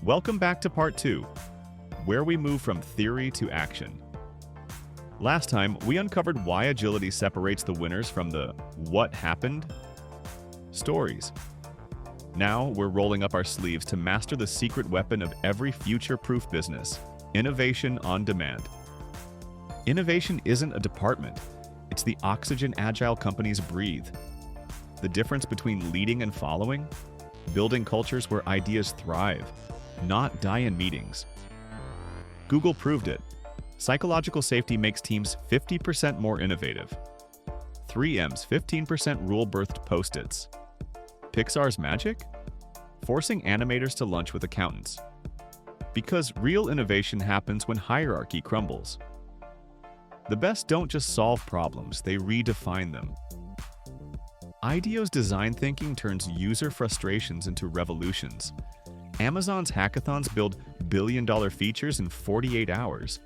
Welcome back to part 2, where we move from theory to action. Last time, we uncovered why agility separates the winners from the "what happened" stories. Now, we're rolling up our sleeves to master the secret weapon of every future-proof business: innovation on demand. Innovation isn't a department. It's the oxygen agile companies breathe. The difference between leading and following? Building cultures where ideas thrive, not die in meetings. Google proved it. Psychological safety makes teams 50% more innovative. 3M's 15% rule-birthed Post-its. Pixar's magic? Forcing animators to lunch with accountants. Because real innovation happens when hierarchy crumbles. The best don't just solve problems, they redefine them. IDEO's design thinking turns user frustrations into revolutions. Amazon's hackathons build billion-dollar features in 48 hours.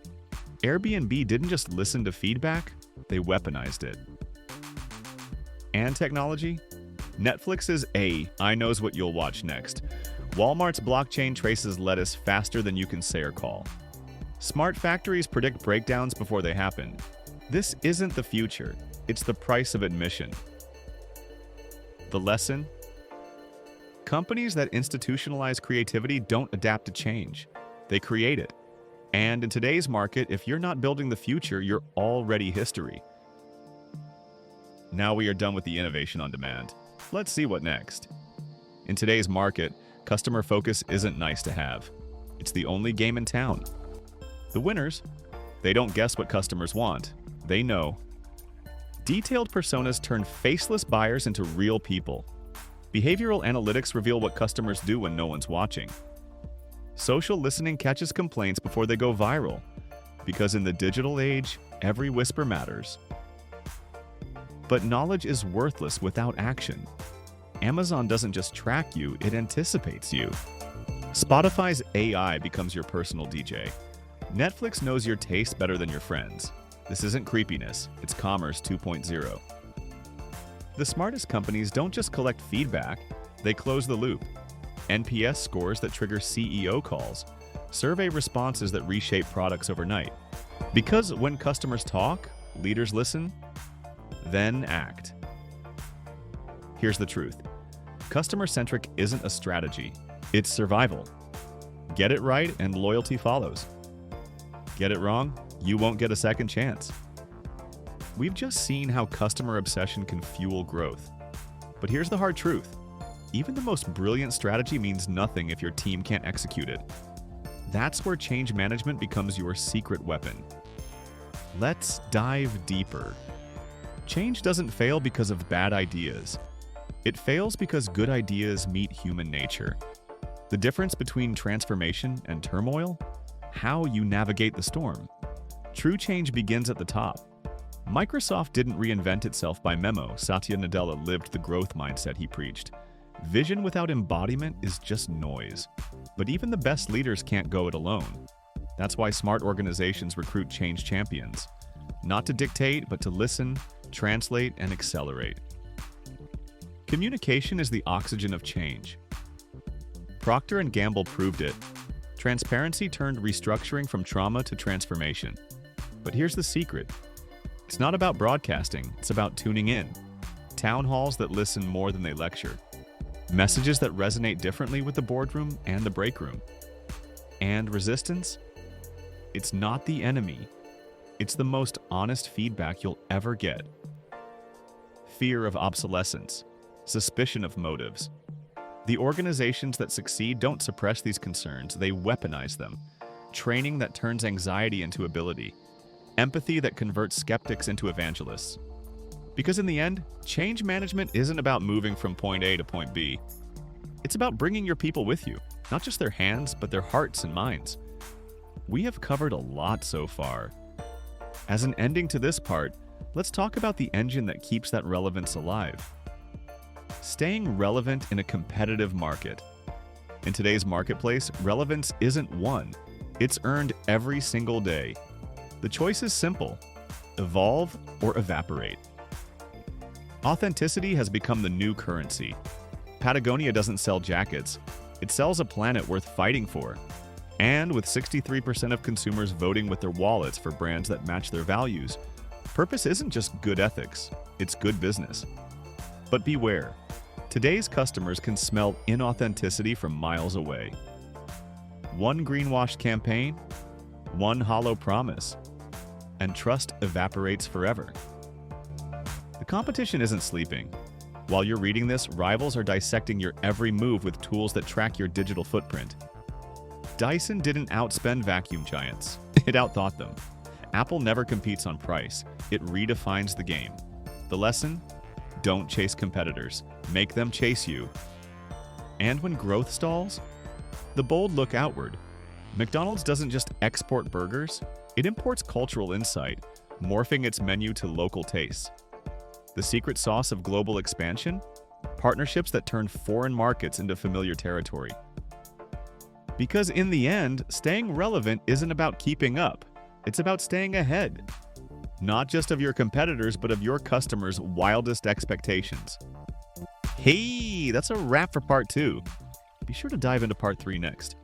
Airbnb didn't just listen to feedback, they weaponized it. And technology? Netflix's I knows what you'll watch next. Walmart's blockchain traces lettuce faster than you can say or call. Smart factories predict breakdowns before they happen. This isn't the future, it's the price of admission. The lesson? Companies that institutionalize creativity don't adapt to change. They create it. And in today's market, if you're not building the future, you're already history. Now we are done with the innovation on demand. Let's see what next. In today's market, customer focus isn't nice to have. It's the only game in town. The winners, they don't guess what customers want. They know. Detailed personas turn faceless buyers into real people. Behavioral analytics reveal what customers do when no one's watching. Social listening catches complaints before they go viral. Because in the digital age, every whisper matters. But knowledge is worthless without action. Amazon doesn't just track you, it anticipates you. Spotify's AI becomes your personal DJ. Netflix knows your taste better than your friends. This isn't creepiness, it's Commerce 2.0. The smartest companies don't just collect feedback, they close the loop. NPS scores that trigger CEO calls, survey responses that reshape products overnight. Because when customers talk, leaders listen, then act. Here's the truth. Customer-centric isn't a strategy, it's survival. Get it right and loyalty follows. Get it wrong, you won't get a second chance. We've just seen how customer obsession can fuel growth. But here's the hard truth. Even the most brilliant strategy means nothing if your team can't execute it. That's where change management becomes your secret weapon. Let's dive deeper. Change doesn't fail because of bad ideas. It fails because good ideas meet human nature. The difference between transformation and turmoil? How you navigate the storm. True change begins at the top. Microsoft didn't reinvent itself by memo. Satya Nadella lived the growth mindset he preached. Vision without embodiment is just noise. But even the best leaders can't go it alone. That's why smart organizations recruit change champions. Not to dictate, but to listen, translate, and accelerate. Communication is the oxygen of change. Procter & Gamble proved it. Transparency turned restructuring from trauma to transformation. But here's the secret. It's not about broadcasting, it's about tuning in. Town halls that listen more than they lecture. Messages that resonate differently with the boardroom and the break room. And resistance? It's not the enemy. It's the most honest feedback you'll ever get. Fear of obsolescence. Suspicion of motives. The organizations that succeed don't suppress these concerns, they weaponize them. Training that turns anxiety into ability. Empathy that converts skeptics into evangelists. Because in the end, change management isn't about moving from point A to point B. It's about bringing your people with you, not just their hands, but their hearts and minds. We have covered a lot so far. As an ending to this part, let's talk about the engine that keeps that relevance alive. Staying relevant in a competitive market. In today's marketplace, relevance isn't won. It's earned every single day. The choice is simple: evolve or evaporate. Authenticity has become the new currency. Patagonia doesn't sell jackets. It sells a planet worth fighting for. And with 63% of consumers voting with their wallets for brands that match their values, purpose isn't just good ethics, it's good business. But beware, today's customers can smell inauthenticity from miles away. One greenwash campaign, one hollow promise, and trust evaporates forever. The competition isn't sleeping. While you're reading this, rivals are dissecting your every move with tools that track your digital footprint. Dyson didn't outspend vacuum giants. It outthought them. Apple never competes on price. It redefines the game. The lesson? Don't chase competitors. Make them chase you. And when growth stalls, the bold look outward. McDonald's doesn't just export burgers, it imports cultural insight, morphing its menu to local tastes. The secret sauce of global expansion? Partnerships that turn foreign markets into familiar territory. Because in the end, staying relevant isn't about keeping up, it's about staying ahead. Not just of your competitors, but of your customers' wildest expectations. Hey, that's a wrap for part 2. Be sure to dive into part 3 next.